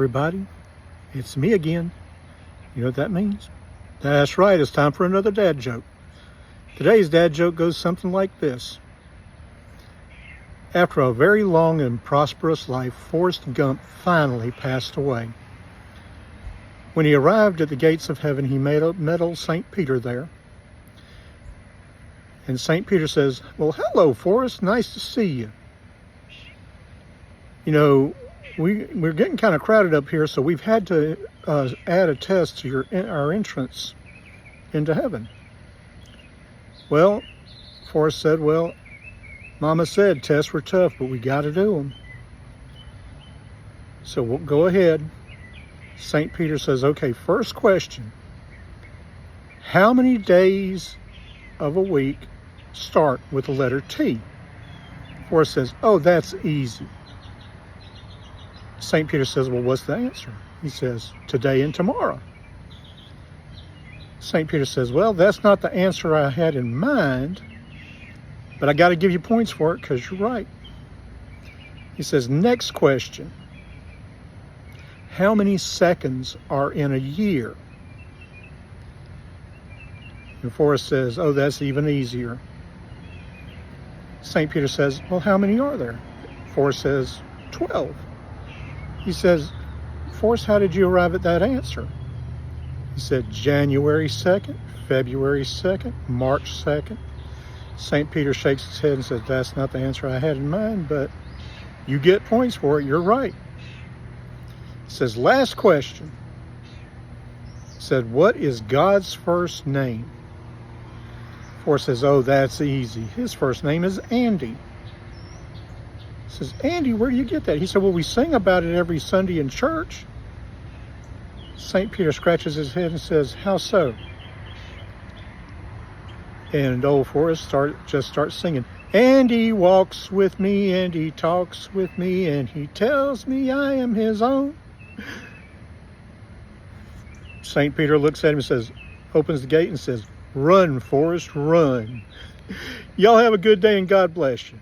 Everybody, it's me again. You know what that means? That's right, it's time for another dad joke. Today's dad joke goes something like this. After a very long and prosperous life, Forrest Gump finally passed away. When he arrived at the gates of heaven, he met old St. Peter there. And St. Peter says, "Well, hello, Forrest, nice to see you. You know, we're getting kind of crowded up here, so we've had to add a test to our entrance into heaven." Well, Forrest said, "Well, Mama said tests were tough, but we got to do them. So we'll go ahead." St. Peter says, "Okay, first question. How many days of a week start with the letter T?" Forrest says, "Oh, that's easy." St. Peter says, "Well, what's the answer?" He says, "Today and tomorrow." St. Peter says, "Well, that's not the answer I had in mind, but I got to give you points for it because you're right." He says, "Next question. How many seconds are in a year?" And Forrest says, "Oh, that's even easier." St. Peter says, "Well, how many are there?" Forrest says, 12. He says, "Forrest, how did you arrive at that answer?" He said, "January 2nd, February 2nd, March 2nd. St. Peter shakes his head and says, "That's not the answer I had in mind, but you get points for it. You're right." He says, "Last question." He said, "What is God's first name?" Forrest says, "Oh, that's easy. His first name is Andy." He says, "Andy, where do you get that?" He said, "Well, we sing about it every Sunday in church." St. Peter scratches his head and says, "How so?" And old Forrest starts singing, "Andy walks with me, and he talks with me, and he tells me I am his own." St. Peter looks at him and says, opens the gate and says, "Run, Forrest, run." Y'all have a good day and God bless you.